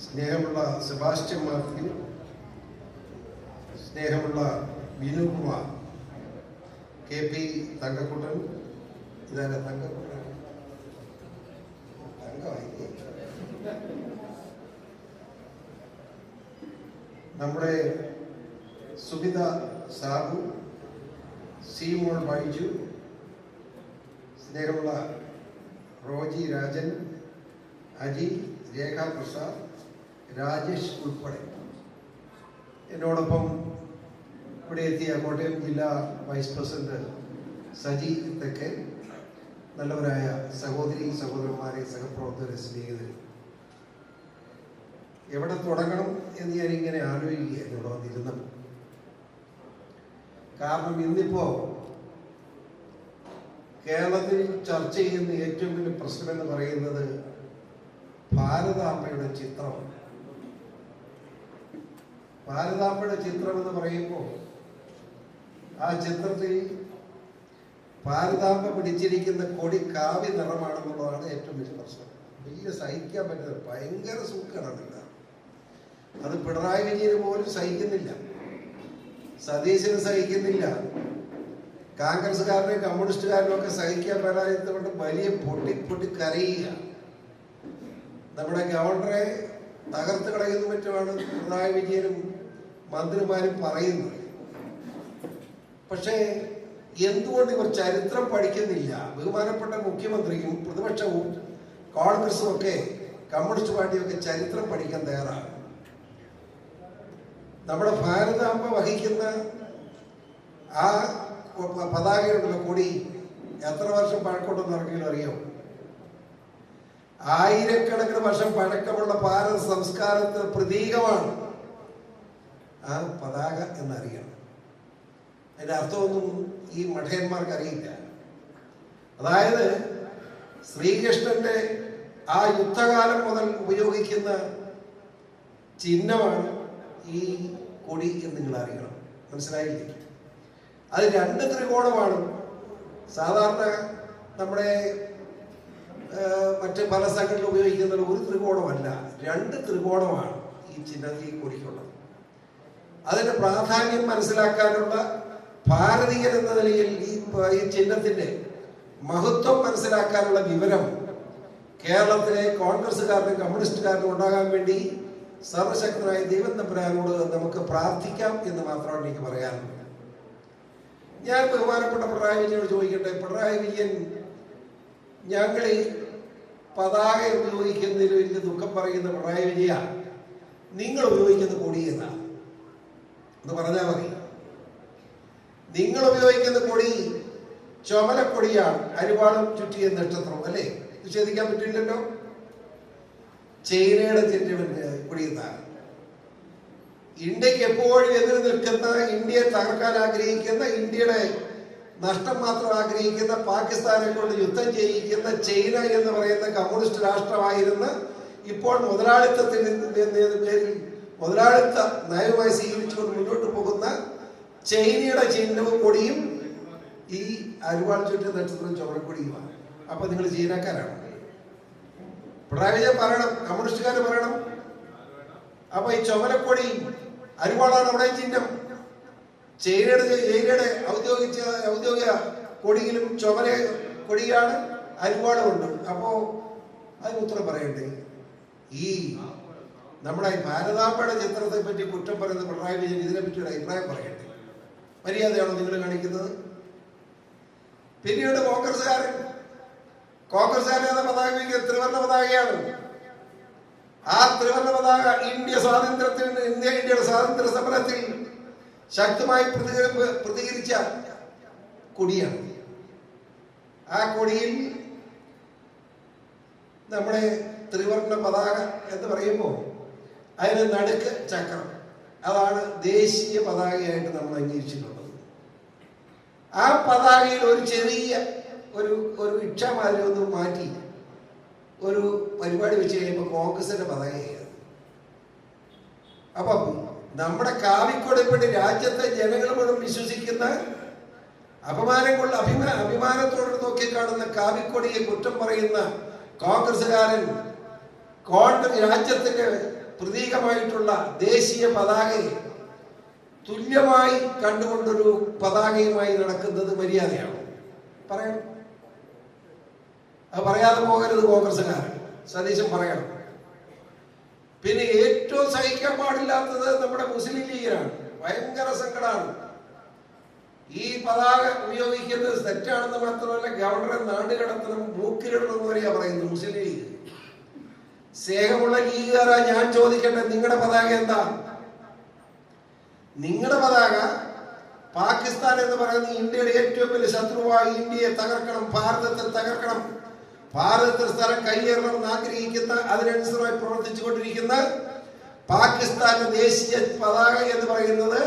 സ്നേഹമുള്ള സെബാസ്റ്റ്യൻ മാത്യു, സ്നേഹമുള്ള വിനുകുമാർ, KP തങ്കക്കുട്ടൻ, ഇതാണ് തങ്കക്കുട്ടൻ, തങ്കമായി നമ്മുടെ സുബിത സാബു, സീമോൾ ബൈജു, സ്നേഹമുള്ള റോജി രാജൻ, അജി, രേഖാ പ്രസാദ്, രാജേഷ് ഉൾപ്പെടെ എന്നോടൊപ്പം ഇവിടെ എത്തിയ കോട്ടയം ജില്ലാ വൈസ് പ്രസിഡന്റ് സജി തെക്കെ, നല്ലവരായ സഹോദരി സഹോദരന്മാരെ, സഹപ്രവർത്തകരെ, സ്നേഹിതരെ, എവിടെ തുടങ്ങണം എന്ന് ഞാനിങ്ങനെ ആലോചിക്കുകയായിരുന്നു ഇവിടെ വന്നിരുന്നത്. കാരണം ഇന്നിപ്പോ കേരളത്തിൽ ചർച്ച ചെയ്യുന്ന ഏറ്റവും വലിയ പ്രശ്നം എന്ന് പറയുന്നത് ഭാരതാംബയുടെ ചിത്രമാണ്. ഭാരതാംബയുടെ ചിത്രം എന്ന് പറയുമ്പോൾ ആ ചിത്രത്തിൽ ഭാരതാംബ പിടിച്ചിരിക്കുന്ന കൊടി കാവ്യ നിറമാണെന്നുള്ളതാണ് ഏറ്റവും വലിയ പ്രശ്നം. വലിയ സഹിക്കാൻ പറ്റുന്നത്, ഭയങ്കര സൂക്കേടാണില്ല. അത് പിണറായി വിജയന് പോലും സഹിക്കുന്നില്ല, സതീശന് സഹിക്കുന്നില്ല, കോൺഗ്രസ്സുകാരനും കമ്മ്യൂണിസ്റ്റുകാരനും ഒക്കെ സഹിക്കാൻ പറ്റാത്തതുകൊണ്ട് വലിയ പൊട്ടി കരയുക. നമ്മുടെ ഗവർണറെ തകർത്ത് കളയുന്ന മറ്റുമാണ് പിണറായി വിജയനും മന്ത്രിമാരും പറയുന്നത്. പക്ഷേ എന്തുകൊണ്ട് ഇവർ ചരിത്രം പഠിക്കുന്നില്ല? ബഹുമാനപ്പെട്ട മുഖ്യമന്ത്രിയും പ്രതിപക്ഷവും കോൺഗ്രസും ഒക്കെ കമ്മ്യൂണിസ്റ്റ് പാർട്ടിയൊക്കെ ചരിത്രം പഠിക്കാൻ തയ്യാറാണ്. നമ്മുടെ ഭാരതാംബ വഹിക്കുന്ന ആ പതാകയുണ്ടല്ലോ, കൊടി, എത്ര വർഷം പഴക്കമുണ്ടെന്ന് ആർക്കെങ്കിലും അറിയാമോ? ആയിരക്കണക്കിന് വർഷം പഴക്കമുള്ള ഭാരത സംസ്കാരത്തിന് പ്രതീകമാണ് ആ പതാക എന്നറിയണം. അതിന്റെ അർത്ഥമൊന്നും ഈ മഠയന്മാർക്ക് അറിയില്ല. അതായത് ശ്രീകൃഷ്ണന്റെ ആ യുദ്ധകാലം മുതൽ ഉപയോഗിക്കുന്ന ചിഹ്നമാണ് ഈ കൊടി എന്ന് നിങ്ങൾ അറിയണം. മനസ്സിലായില്ലേ? അത് രണ്ട് ത്രികോണമാണ്. സാധാരണ നമ്മുടെ മറ്റ് പല സ്ഥലങ്ങളിൽ ഉപയോഗിക്കുന്നത് ഒരു ത്രികോണമല്ല, രണ്ട് ത്രികോണമാണ് ഈ ചിഹ്നത്തിൽ കൊടിക്കുള്ളത്. അതിന്റെ പ്രാധാന്യം മനസ്സിലാക്കാനുള്ള ഭാരതീയൻ എന്ന നിലയിൽ ഈ ചിഹ്നത്തിന്റെ മഹത്വം മനസ്സിലാക്കാനുള്ള വിവരം കേരളത്തിലെ കോൺഗ്രസ്സുകാരനും കമ്മ്യൂണിസ്റ്റുകാരനും ഉണ്ടാകാൻ വേണ്ടി സർവശക്തനായ ദൈവം തമ്പുരാനോട് നമുക്ക് പ്രാർത്ഥിക്കാം എന്ന് മാത്രമാണ് എനിക്ക് പറയാനുള്ളത്. ഞാൻ ബഹുമാനപ്പെട്ട പിണറായി വിജയനോട് ചോദിക്കട്ടെ, പിണറായി വിജയൻ, ഞങ്ങൾ ഈ പതാക ഉപയോഗിക്കുന്നതിൽ വലിയ ദുഃഖം പറയുന്ന പിണറായി വിജയ, നിങ്ങൾ ഉപയോഗിക്കുന്ന കൊടി ഏതാ എന്ന് പറഞ്ഞാൽ മതി. നിങ്ങൾ ഉപയോഗിക്കുന്ന കൊടി ചുമലക്കൊടിയാണ്, അരിവാളും ചുറ്റിയ നക്ഷത്രം, അല്ലേ? നിഷേധിക്കാൻ പറ്റില്ലല്ലോ. ചൈനയുടെ കൊടി എന്താണ്? ഇന്ത്യക്ക് എപ്പോഴും എതിര് നിൽക്കുന്ന, ഇന്ത്യയെ തകർക്കാൻ ആഗ്രഹിക്കുന്ന, ഇന്ത്യയുടെ നഷ്ടം മാത്രം ആഗ്രഹിക്കുന്ന, പാകിസ്ഥാനെ കൊണ്ട് യുദ്ധം ചെയ്യിക്കുന്ന ചൈന എന്ന് പറയുന്ന കമ്മ്യൂണിസ്റ്റ് രാഷ്ട്രമായിരുന്ന, ഇപ്പോൾ മുതലാളിത്തത്തിന്റെ പേരിൽ മുതലാളിത്ത നയവുമായി സ്വീകരിച്ചുകൊണ്ട് മുന്നോട്ട് പോകുന്ന ചൈനയുടെ ചിഹ്നവും കൊടിയും ഈ അരിവാൾ ചുറ്റിയ നക്ഷത്രം ചുമലക്കൊടിയുമാണ്. അപ്പൊ നിങ്ങൾ ചൈനക്കാരാണ്. പിണറായി വിജയൻ പറയണം, കമ്മ്യൂണിസ്റ്റുകാർ പറയണം. അപ്പൊ ഈ ചുമലക്കൊടി അരിവാളാണ് അവിടെ ചിഹ്നം. ചൈനയുടെ ഔദ്യോഗിക കൊടിയിലും ചുമല കൊടിയാണ്, അരിവാളുമുണ്ട്. അപ്പോ അതിന് ഉത്തരം പറയണ്ടേ? ഈ നമ്മുടെ ഭാരതാംബയുടെ ചിത്രത്തെ പറ്റി കുറ്റം പറയുന്ന പിണറായി വിജയൻ ഇതിനെപ്പറ്റി ഒരു അഭിപ്രായം പറയണ്ടേ? മര്യാദയാണോ നിങ്ങൾ കാണിക്കുന്നത്? പിന്നീട് കോൺഗ്രസ്സുകാരൻ എന്ന പതാക ത്രിവർണ്ണ പതാകയാണ്. ആ ത്രിവർണ്ണ പതാക ഇന്ത്യയുടെ സ്വാതന്ത്ര്യ സമരത്തിൽ ശക്തമായി പ്രതികരിച്ച കൊടിയാണ്. ആ കൊടിയിൽ നമ്മുടെ ത്രിവർണ്ണ പതാക എന്ന് പറയുമ്പോൾ അതിന് നടുക്ക് ചക്രം, അതാണ് ദേശീയ പതാകയായിട്ട് നമ്മൾ അംഗീകരിച്ചിട്ടുള്ളത്. ആ പതാകയിൽ ഒരു ചെറിയ ഒരു ഇച്ഛാമാതിരി ഒന്ന് മാറ്റി ഒരു പരിപാടി വെച്ച് കഴിയുമ്പോൾ കോൺഗ്രസിന്റെ പതാകയാണ്. അപ്പം നമ്മുടെ കാവിക്കൊടിപ്പെട്ട് രാജ്യത്തെ ജനങ്ങൾ മുഴുവൻ വിശ്വസിക്കുന്ന, അഭിമാനത്തോടെ നോക്കിക്കാണുന്ന കാവിക്കൊടിയെ കുറ്റം പറയുന്ന കോൺഗ്രസ്സുകാരൻ രാജ്യത്തിന്റെ പ്രതീകമായിട്ടുള്ള ദേശീയ പതാകയെ തുല്യമായി കണ്ടുകൊണ്ടൊരു പതാകയുമായി നടക്കുന്നത് മര്യാദയാണ്? പറയണം. അത് പറയാതെ പോകരുത് കോൺഗ്രസ്സുകാരൻ. സതീശൻ പറയണം. പിന്നെ ഏറ്റവും സഹിക്കാൻ പാടില്ലാത്തത് നമ്മുടെ മുസ്ലിം ലീഗിനാണ്. ഭയങ്കര സങ്കടമാണ്. ഈ പതാക ഉപയോഗിക്കുന്നത് തെറ്റാണെന്ന് മാത്രമല്ല, ഗവർണറെ നാടുകടത്തണം, മൂക്കിലിടണമെന്ന് വരെയാ പറയുന്നത് മുസ്ലിം ലീഗ്. സ്നേഹമുള്ള ലീഗുകാരാ, ഞാൻ ചോദിക്കട്ടെ, നിങ്ങളുടെ പതാക എന്താ? നിങ്ങളുടെ പതാക പാകിസ്ഥാൻ എന്ന് പറയുന്ന ഇന്ത്യയുടെ ഏറ്റവും വലിയ ശത്രുവായി ഇന്ത്യയെ തകർക്കണം, ഭാരതത്തെ തകർക്കണം, ഭാരതത്തിൽ സ്ഥലം കയ്യേറണം എന്ന് ആഗ്രഹിക്കുന്ന, അതിനനുസരിച്ച് പ്രവർത്തിച്ചുകൊണ്ടിരിക്കുന്ന പാകിസ്ഥാന്റെ ദേശീയ പതാക എന്ന് പറയുന്നത്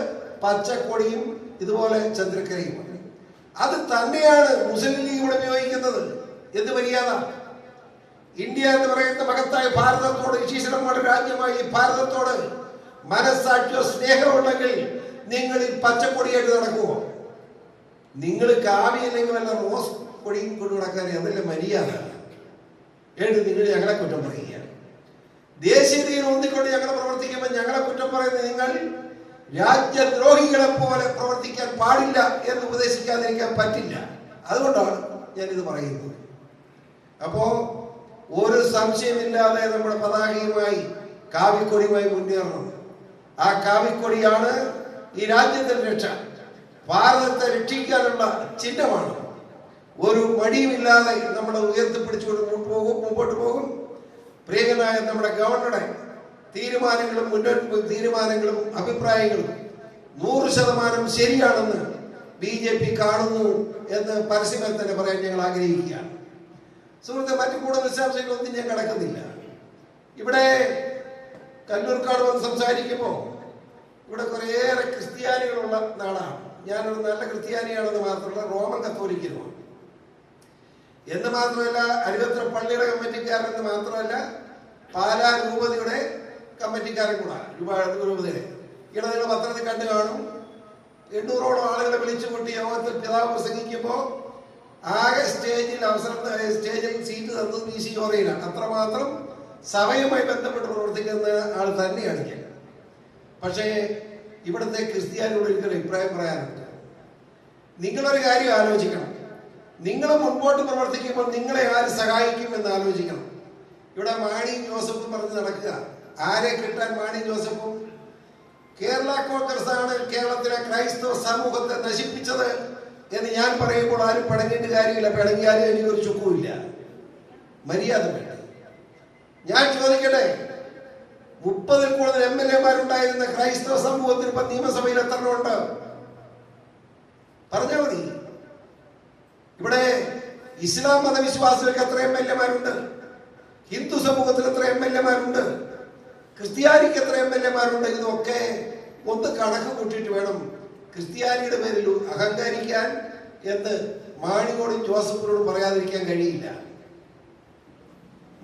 പച്ചക്കൊടിയും ഇതുപോലെ ചന്ദ്രക്കരയും. അത് തന്നെയാണ് മുസ്ലിം ലീഗ് ഇവിടെ ഉപയോഗിക്കുന്നത്. എന്ത് മര്യാദ! ഇന്ത്യ എന്ന് പറയുന്ന മഹത്തായ ഭാരതത്തോട്, ശീശലമായ രാജ്യമായി ഭാരതത്തോട് മനസ്സാക്ഷിയോ സ്നേഹമുണ്ടെങ്കിൽ നിങ്ങൾ ഈ പച്ചക്കൊടിയായിട്ട് നടക്കുമോ? നിങ്ങൾ കാവിയില്ലെങ്കിൽ വല്ല റോസ് കൊടിയും കൊണ്ട് നടക്കാൻ അതല്ല മര്യാദ. ഏത് നിങ്ങൾ ഞങ്ങളെ കുറ്റം പറയുക? ദേശീയതയിൽ ഒന്നിക്കൊണ്ട് ഞങ്ങൾ പ്രവർത്തിക്കുമ്പോൾ ഞങ്ങളെ കുറ്റം പറയുന്ന നിങ്ങൾ രാജ്യദ്രോഹികളെ പോലെ പ്രവർത്തിക്കാൻ പാടില്ല എന്ന് ഉപദേശിക്കാതിരിക്കാൻ പറ്റില്ല. അതുകൊണ്ടാണ് ഞാനിത് പറയുന്നത്. അപ്പോ ഒരു സംശയമില്ലാതെ നമ്മുടെ പതാകയുമായി, കാവിക്കൊടിയുമായി മുന്നേറണം. ആ കാവിക്കൊടിയാണ് ഈ രാജ്യത്തിന്റെ രക്ഷ. ഭാരതത്തെ രക്ഷിക്കാനുള്ള ചിഹ്നമാണ്. ഒരു മടിയുമില്ലാതെ നമ്മൾ ഉയർത്തിപ്പിടിച്ചുകൊണ്ട് മുമ്പോട്ട് പോകും. പ്രിയനായ നമ്മുടെ ഗവർണറുടെ തീരുമാനങ്ങളും തീരുമാനങ്ങളും അഭിപ്രായങ്ങളും 100% ശരിയാണെന്ന് BJP കാണുന്നു എന്ന് പരസ്യമായി തന്നെ പറയാൻ ഞങ്ങൾ ആഗ്രഹിക്കുകയാണ്. സുഹൃത്തെ, മറ്റു കൂടുതൽ വിശദാംശങ്ങളൊന്നും ഞാൻ കടക്കുന്നില്ല. ഇവിടെ കല്ലൂർക്കാട് വന്ന് സംസാരിക്കുമ്പോൾ ഇവിടെ കുറേയേറെ ക്രിസ്ത്യാനികളുള്ള നാടാണ്. ഞാനൊരു നല്ല ക്രിസ്ത്യാനിയാണെന്ന് മാത്രമല്ല, റോമൻ കത്തോലിക്കനുമാണ് എന്ന് മാത്രമല്ല, അരുവത്ര പള്ളിയുടെ കമ്മിറ്റിക്കാരെന്ന് മാത്രമല്ല, പാലാ രൂപതയുടെ കമ്മിറ്റിക്കാരൻ കൂടാ. രൂപതയുടെ ഇവിടെ നിങ്ങൾ പത്രത്തിൽ കണ്ടു കാണും. 800ഓളം ആളുകളെ വിളിച്ചു കൂട്ടി യോഗത്തിൽ പിതാവ് പ്രസംഗിക്കുമ്പോൾ ആകെ സ്റ്റേജിൽ സീറ്റ് തന്നത് PC ജോറയിലാണ്. അത്രമാത്രം സഭയുമായി ബന്ധപ്പെട്ട് പ്രവർത്തിക്കുന്ന ആൾ തന്നെയാണ് ഞാൻ. പക്ഷേ ഇവിടുത്തെ ക്രിസ്ത്യാനികളോട് എനിക്കൊരു അഭിപ്രായം പറയാനുണ്ട്. നിങ്ങളൊരു കാര്യം ആലോചിക്കണം. നിങ്ങൾ മുൻപോട്ട് പ്രവർത്തിക്കുമ്പോൾ നിങ്ങളെ ആര് സഹായിക്കും എന്ന് ആലോചിക്കണം. ഇവിടെ മാണി ജോസഫ് പറഞ്ഞ് നടക്കുക. ആരെ കിട്ടാൻ മാണി ജോസഫും? കേരള കോൺഗ്രസ് ആണ് കേരളത്തിലെ ക്രൈസ്തവ സമൂഹത്തെ നശിപ്പിച്ചത് എന്ന് ഞാൻ പറയുമ്പോൾ ആരും പിണങ്ങിയിട്ട് കാര്യമില്ല. പിണങ്ങിയാലും എനിക്കൊരു ചുക്കുമില്ല. മര്യാദ വേണ്ട. ഞാൻ ചോദിക്കട്ടെ, 30-ൽ കൂടുതൽ MLA-മാരുണ്ടായിരുന്ന ക്രൈസ്തവ സമൂഹത്തിന് ഇപ്പൊ നിയമസഭയിൽ എത്ര ഉണ്ട്? പറഞ്ഞാൽ മതി. ഇവിടെ ഇസ്ലാം മതവിശ്വാസികൾക്ക് എത്ര MLA-മാരുണ്ട്? ഹിന്ദു സമൂഹത്തിൽ എത്ര MLA-മാരുണ്ട്? ക്രിസ്ത്യാനിക്ക് എത്ര MLA-മാരുണ്ട്? ഇതൊക്കെ ഒന്ന് കണക്ക് കൂട്ടിയിട്ട് വേണം ക്രിസ്ത്യാനിയുടെ പേരിൽ അഹങ്കരിക്കാൻ എന്ന് മാണിയോടും ജോസഫിനോടും പറയാതിരിക്കാൻ കഴിയില്ല.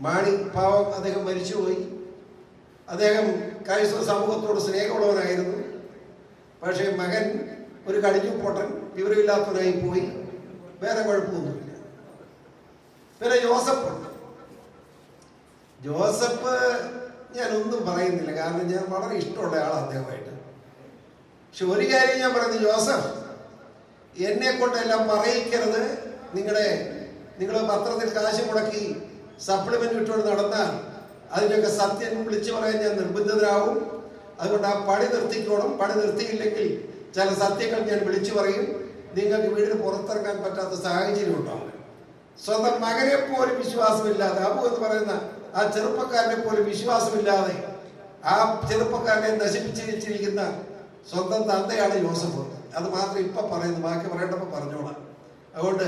മാണി പാവം, അദ്ദേഹം മരിച്ചുപോയി. അദ്ദേഹം ക്രൈസ്തവ സമൂഹത്തോട് സ്നേഹമുള്ളവനായിരുന്നു. പക്ഷേ മകൻ ഒരു കടിഞ്ഞു പൊട്ടൻ, വിവരമില്ലാത്തവനായി പോയി. വേറെ കുഴപ്പമൊന്നുമില്ല. പിന്നെ ജോസഫ് ഞാനൊന്നും പറയുന്നില്ല, കാരണം ഞാൻ വളരെ ഇഷ്ടമുള്ള ആളാണ് അദ്ദേഹമായിട്ട്. പക്ഷെ ഒരു കാര്യം ഞാൻ പറയുന്നത്, ജോസഫ് എന്നെ കൊണ്ടെല്ലാം പറയിക്കരുത്. നിങ്ങൾ പത്രത്തിൽ കാശ് മുടക്കി സപ്ലിമെന്റ് ഇട്ടുകൊണ്ട് നടന്നാൽ അതിൻ്റെയൊക്കെ സത്യം വിളിച്ചു പറയാൻ ഞാൻ നിർബന്ധിതരാകും. അതുകൊണ്ട് ആ പണി നിർത്തിക്കോണം. പണി നിർത്തിയില്ലെങ്കിൽ ചില സത്യങ്ങൾ ഞാൻ വിളിച്ചു പറയും. നിങ്ങൾക്ക് വീടിന് പുറത്തിറങ്ങാൻ പറ്റാത്ത സാഹചര്യം ഉണ്ടാവും. സ്വന്തം മകനെ പോലും വിശ്വാസമില്ലാതെ, അബു എന്ന് പറയുന്ന ആ ചെറുപ്പക്കാരനെ പോലും വിശ്വാസമില്ലാതെ ആ ചെറുപ്പക്കാരനെ നശിപ്പിച്ച് വെച്ചിരിക്കുന്ന സ്വന്തം തന്തയാണ് ജോസഫ്. അത് മാത്രം ഇപ്പൊ പറയുന്നു, ബാക്കി പറയേണ്ടപ്പോൾ പറഞ്ഞോളാം. അതുകൊണ്ട്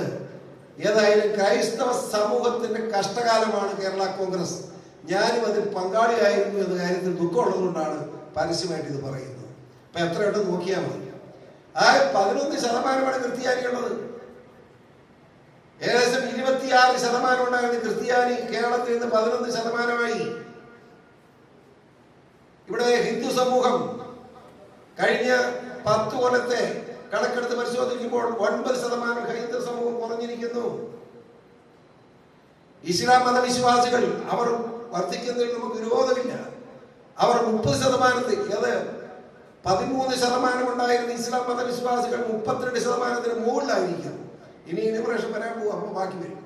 ഏതായാലും ക്രൈസ്തവ സമൂഹത്തിന്റെ കഷ്ടകാലമാണ് കേരള കോൺഗ്രസ്. ഞാനും അതിൽ പങ്കാളിയായിരുന്നു എന്ന കാര്യത്തിൽ ദുഃഖമുള്ളതുകൊണ്ടാണ് പരസ്യമായിട്ട് ഇത് പറയുന്നത്. അപ്പൊ എത്രയുണ്ടെന്ന് നോക്കിയാൽ മതി. ആ 11% ക്രിസ്ത്യാനിയുള്ളത്. ഏകദേശം 26% ഉണ്ടായിരുന്ന ക്രിസ്ത്യാനി കേരളത്തിൽ നിന്ന് 11%. ഇവിടെ ഹിന്ദു സമൂഹം കഴിഞ്ഞ 10 കൊല്ലത്തെ കണക്കെടുത്ത് പരിശോധിക്കുമ്പോൾ 9% ഹൈന്ദവ സമൂഹം കുറഞ്ഞിരിക്കുന്നു. ഇസ്ലാം മതവിശ്വാസികൾ അവർ വർദ്ധിക്കുന്നതിൽ നമുക്ക് വിരോധമില്ല. അവർ 30%, അത് 13% ഉണ്ടായിരുന്ന ഇസ്ലാം മതവിശ്വാസികൾ 32% മുകളിലായിരിക്കും. ഇനി ഇനിപ്രേഷൻ വരാൻ പോകും, അപ്പൊ ബാക്കി വരും.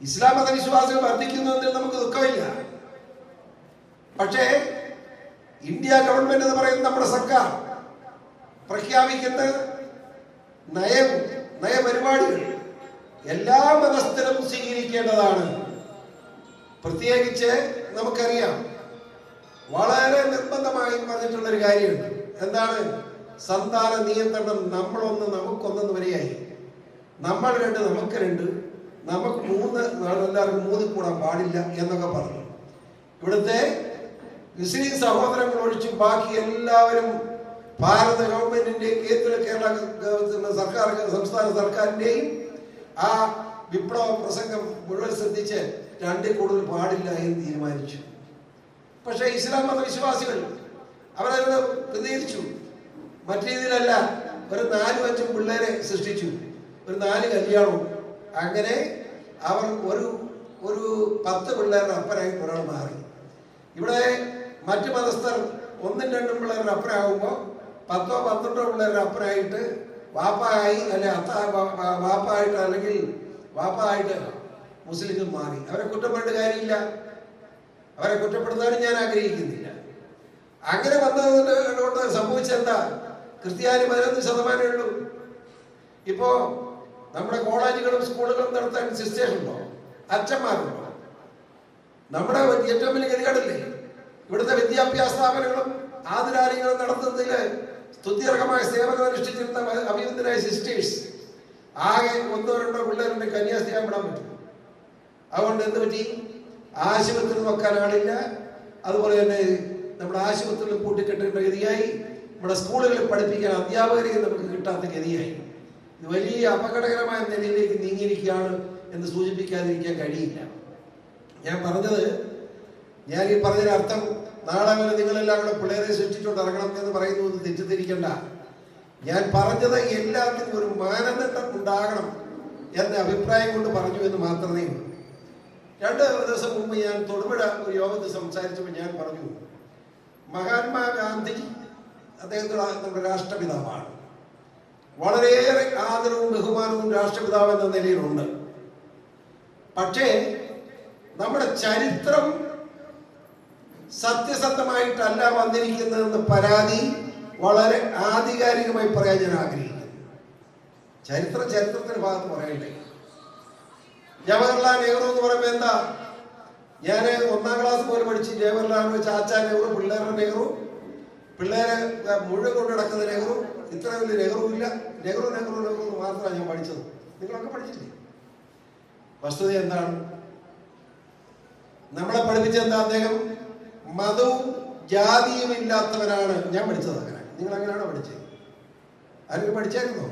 ഇസ്ലാം മതവിശ്വാസികൾ വർദ്ധിക്കുന്നതിൽ നമുക്ക് ദുഃഖമില്ല. പക്ഷേ ഇന്ത്യ ഗവൺമെന്റ് എന്ന് പറയുന്ന നമ്മുടെ സർക്കാർ പ്രഖ്യാപിക്കുന്ന നയപരിപാടികൾ എല്ലാ മതസ്ഥരും സ്വീകരിക്കേണ്ടതാണ്. പ്രത്യേകിച്ച് നമുക്കറിയാം, വളരെ നിർബന്ധമായും പറഞ്ഞിട്ടുള്ള ഒരു കാര്യമുണ്ട്. എന്താണ്? സന്താന നിയന്ത്രണം. നമ്മളൊന്ന് നമുക്കൊന്നെന്ന് വരെയായി. നമ്മൾ 2 നമുക്ക് 2, നമുക്ക് 3, എല്ലാവർക്കും 3 കൂടാൻ പാടില്ല എന്നൊക്കെ പറഞ്ഞു. ഇവിടുത്തെ മുസ്ലിം സഹോദരങ്ങൾ ഒഴിച്ചും ബാക്കി എല്ലാവരും ഭാരത ഗവൺമെന്റിന്റെയും കേരള സർക്കാർ, സംസ്ഥാന സർക്കാരിന്റെയും ആ വിപ്ലവ പ്രസംഗം മുഴുവൻ ശ്രദ്ധിച്ച് 2 കൂടുതൽ പാടില്ല എന്ന് തീരുമാനിച്ചു. പക്ഷേ ഇസ്ലാം മതവിശ്വാസികൾ അവരത് പ്രതികരിച്ചു. മറ്റു രീതിയിലല്ല, ഒരു 4-5 പിള്ളേരെ സൃഷ്ടിച്ചു, ഒരു 4 കല്യാണവും. അങ്ങനെ അവർ ഒരു 10 പിള്ളേരുടെ അപ്പനായി ഒരാൾ മാറി. ഇവിടെ മറ്റു മതസ്ഥർ 1-2 പിള്ളേരുടെ അപ്പനാകുമ്പോൾ 10-12 പിള്ളേരുടെ അപ്പനായിട്ട് വാപ്പായി, അല്ലെ വാപ്പായിട്ട്, അല്ലെങ്കിൽ വാപ്പായിട്ട് മുസ്ലിങ്ങൾ മാറി. അവരെ കുറ്റപ്പെടേണ്ട കാര്യമില്ല, അവരെ കുറ്റപ്പെടുത്താനും ഞാൻ ആഗ്രഹിക്കുന്നില്ല. അങ്ങനെ വന്നതുകൊണ്ട് സംഭവിച്ചെന്താ? ക്രിസ്ത്യാനി 11% ഉള്ളൂ. ഇപ്പോ നമ്മുടെ കോളേജുകളും സ്കൂളുകളും നടത്താൻ സിസ്റ്റേഴ്സ് ഉണ്ടോ? അച്ഛന്മാരുണ്ടോ? നമ്മുടെ ഏറ്റവും വലിയ ഗതികേടല്ലേ ഇവിടുത്തെ വിദ്യാഭ്യാസ സ്ഥാപനങ്ങളും ആതുരാലയങ്ങളും നടത്തുന്നതിൽ സ്തുത്യർഹമായ സേവനം അനുഷ്ഠിച്ചിരുന്ന അഭിനന്ദനായ സിസ്റ്റേഴ്സ് ആകെ 1-2 പിള്ളേരുടെ കന്യാസ്ത്രീയാൻ വിടാൻ പറ്റും. അതുകൊണ്ട് എന്ത് പറ്റി? ആശുപത്രി നോക്കാൻ ആളില്ല. അതുപോലെ തന്നെ നമ്മുടെ ആശുപത്രികൾ പൂട്ടിക്കെട്ടേണ്ട ഗതിയായി. നമ്മുടെ സ്കൂളുകളിൽ പഠിപ്പിക്കാൻ അധ്യാപകരെയും നമുക്ക് കിട്ടാത്ത ഗതിയായി. ഇത് വലിയ അപകടകരമായ നിലയിലേക്ക് നീങ്ങിയിരിക്കുകയാണ് എന്ന് സൂചിപ്പിക്കാതിരിക്കാൻ കഴിയില്ല. ഞാൻ പറഞ്ഞത്, ഞാൻ ഈ പറഞ്ഞതിനർത്ഥം നാളെ വരെ നിങ്ങളെല്ലാം കൂടെ പിള്ളേരെ സൃഷ്ടിച്ചുകൊണ്ട് ഇറങ്ങണം എന്ന് പറയുന്നത് തെറ്റിദ്ധരിക്കണ്ട. ഞാൻ പറഞ്ഞത് എല്ലാത്തിനും ഒരു മാനദണ്ഡം ഉണ്ടാകണം എന്ന അഭിപ്രായം കൊണ്ട് പറഞ്ഞു എന്ന് മാത്രമേ ഉള്ളൂ. 2 ദിവസം മുമ്പ് ഞാൻ തൊടുപുഴ ഒരു യോഗത്തിൽ സംസാരിച്ചപ്പോൾ ഞാൻ പറഞ്ഞു, മഹാത്മാഗാന്ധി അദ്ദേഹത്തോട് നമ്മുടെ രാഷ്ട്രപിതാവാണ്. വളരെയേറെ ആദരവും ബഹുമാനവും രാഷ്ട്രപിതാവ് എന്ന നിലയിലുണ്ട്. പക്ഷേ നമ്മുടെ ചരിത്രം സത്യസന്ധമായിട്ടല്ല വന്നിരിക്കുന്നതെന്ന് പരാതി വളരെ ആധികാരികമായി പറയാൻ ഞാൻ ആഗ്രഹിക്കുന്നു. ചരിത്രത്തിന്റെ ഭാഗത്ത് പറയണ്ടേ? ജവഹർലാൽ നെഹ്റു എന്ന് പറയുമ്പോൾ എന്താ? ഞാൻ 1-ാം ക്ലാസ് പോലും പഠിച്ച് ജവഹർലാൽ ചാച്ചാ നെഹ്റു, പിള്ളേരുടെ നെഹ്റു, പിള്ളേരെ മുഴുവൻ കൊണ്ട് നടക്കുന്ന നെഹ്റു. ഇത്ര വലിയ നെഹ്റു ഇല്ല. നെഹ്റു മാത്രമാണ് ഞാൻ പഠിച്ചത്. നിങ്ങളൊക്കെ പഠിച്ചില്ലേ? വസ്തുത എന്താണ്? നമ്മളെ പഠിപ്പിച്ച എന്താ? അദ്ദേഹം മതവും ജാതിയും ഇല്ലാത്തവനാണ്. ഞാൻ പഠിച്ചത് അങ്ങനെ. നിങ്ങൾ അങ്ങനെയാണോ പഠിച്ചത്? ആരെങ്കിലും പഠിച്ചായിരുന്നോ?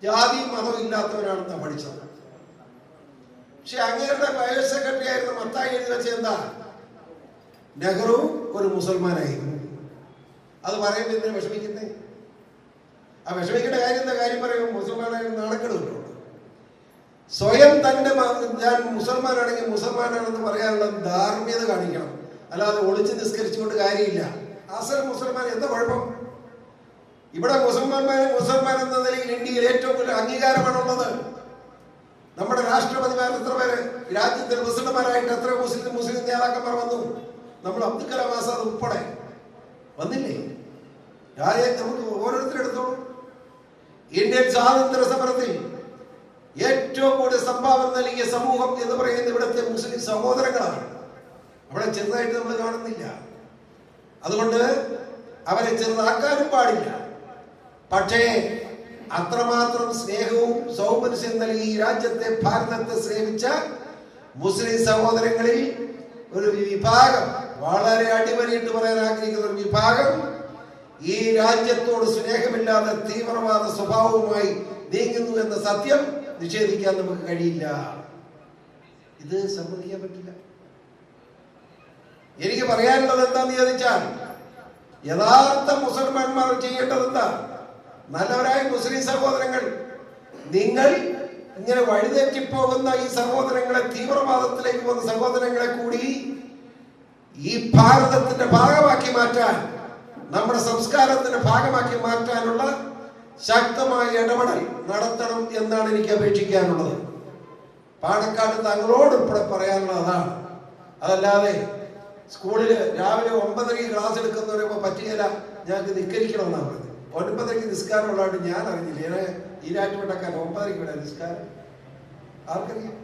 ജാതിയും മതവും ഇല്ലാത്തവനാണെന്നാണ് പഠിച്ചത്. പക്ഷെ അങ്ങേരുടെ പ്രൈവറ്റ് സെക്രട്ടറി ആയിരുന്ന മത്തായി എഴുതി വെച്ച എന്താ? നെഹ്റു ഒരു മുസൽമാനായിരുന്നു. അത് പറയുമ്പോൾ എന്തിനാ വിഷമിക്കുന്നേ? ആ വിഷമിക്കേണ്ട കാര്യം പറയുമ്പോൾ മുസൽമാനായിരുന്നു നാണക്കെടുമല്ലോ. സ്വയം തന്റെ ഞാൻ മുസൽമാനാണെങ്കിൽ മുസൽമാനാണെന്ന് പറയാനുള്ള ധാർമ്മികത കാണിക്കണം. അല്ലാതെ ഒളിച്ച് നിസ്കരിച്ചുകൊണ്ട് കാര്യമില്ല. അസൽ മുസൽമാൻ എന്താ കുഴപ്പം? ഇവിടെ മുസൽമാൻ എന്ന നിലയിൽ ഇന്ത്യയിൽ ഏറ്റവും കൂടുതൽ അംഗീകാരമാണുള്ളത്. നമ്മുടെ രാഷ്ട്രപതിമാർ എത്ര പേര്, രാജ്യത്തെ പ്രസിഡന്റുമാരായിട്ട് എത്ര മുസ്ലിം നേതാക്കന്മാർ വന്നു? നമ്മൾ അബ്ദുൽ കലാം ആസാദ് ഉൾപ്പെടെ വന്നില്ലേ? നമുക്ക് ഓരോരുത്തരെടുത്തോളൂ. ഇന്ത്യൻ സ്വാതന്ത്ര്യ സമരത്തിൽ ഏറ്റവും കൂടുതൽ സംഭാവന നൽകിയ സമൂഹം എന്ന് പറയുന്നത് ഇവിടുത്തെ മുസ്ലിം സഹോദരങ്ങളാണ്. അവിടെ ചെറുതായിട്ട് നമ്മൾ കാണുന്നില്ല. അതുകൊണ്ട് അവരെ ചെറുതാക്കാനും പാടില്ല. പക്ഷേ അത്രമാത്രം സ്നേഹവും സൗമനസ്യം നൽകി ഈ രാജ്യത്തെ, ഭാരതത്തെ സ്നേഹിച്ച മുസ്ലിം സഹോദരങ്ങളിൽ ഒരു വിഭാഗം, വളരെ അടിവരയിട്ട് പറയാൻ ആഗ്രഹിക്കുന്ന ഒരു വിഭാഗം ഈ രാജ്യത്തോട് സ്നേഹമില്ലാതെ തീവ്രവാദ സ്വഭാവവുമായി നീങ്ങുന്നു എന്ന സത്യം നിഷേധിക്കാൻ നമുക്ക് കഴിയില്ല. ഇത് സമ്മതിക്കാൻ പറ്റില്ല. എനിക്ക് പറയാനുള്ളത് എന്താന്ന് ചോദിച്ചാൽ, യഥാർത്ഥ മുസൽമാന്മാർ ചെയ്യേണ്ടത് എന്താ? നല്ലവരായ മുസ്ലിം സഹോദരങ്ങൾ, നിങ്ങൾ ഇങ്ങനെ വഴിതെറ്റിപ്പോകുന്ന ഈ സഹോദരങ്ങളെ, തീവ്രവാദത്തിലേക്ക് പോകുന്ന സഹോദരങ്ങളെ കൂടി ഈ ഭാരതത്തിന്റെ ഭാഗമാക്കി മാറ്റാൻ, നമ്മുടെ സംസ്കാരത്തിന്റെ ഭാഗമാക്കി മാറ്റാനുള്ള ശക്തമായ ഇടപെടൽ നടത്തണം എന്നാണ് എനിക്ക് അപേക്ഷിക്കാനുള്ളത്. പാണക്കാട് തങ്ങളോട് ഉൾപ്പെടെ പറയാനുള്ളത് അതാണ്. അതല്ലാതെ സ്കൂളിൽ രാവിലെ 9:30 ക്ലാസ് എടുക്കുന്നവരൊക്കെ പറ്റുകയില്ല, ഞങ്ങൾക്ക് നിസ്കരിക്കണമെന്നാണ് പറഞ്ഞത്. 9:30 നിസ്കാരമുള്ളതായിട്ട് ഞാൻ അറിഞ്ഞില്ല. ഈരാറ്റുപേട്ടക്കാരൻ 9:30 ഇവിടെ നിസ്കാരം ആർക്കറിയാം?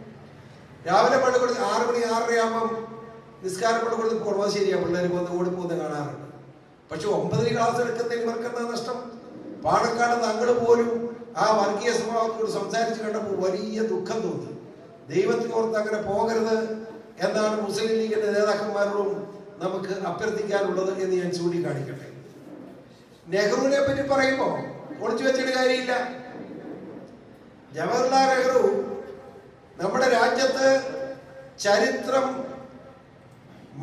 രാവിലെ പള്ളിക്കൂടത്തിൽ 6 മണി 6:30 ആകുമ്പം നിസ്കാരം പള്ളിക്കൂടത്തിൽ പോകണം. ശരിയാ, പിള്ളേർ ഓടിപ്പോകുന്നത് കാണാറുണ്ട്. പക്ഷെ 9:30 ക്ലാസ് എടുക്കുന്നതിന് ഇവർക്കെന്താ നഷ്ടം? പാണക്കാട് തങ്ങൾ പോലും ആ വർഗീയ സ്വഭാവത്തോട് സംസാരിച്ച് കണ്ടപ്പോൾ വലിയ ദുഃഖം തോന്നി. ദൈവത്തിന് ഓർത്ത് അങ്ങനെ പോകരുത് എന്നാണ് മുസ്ലിം ലീഗിന്റെ നേതാക്കന്മാരോടും നമുക്ക് അഭ്യർത്ഥിക്കാനുള്ളത് എന്ന് ഞാൻ ചൂണ്ടിക്കാണിക്കട്ടെ. നെഹ്റുവിനെ പറ്റി പറയുമ്പോൾ ഒളിച്ചു വെച്ചിട്ട് കാര്യമില്ല. ജവഹർലാൽ നെഹ്റു നമ്മുടെ രാജ്യത്ത് ചരിത്രം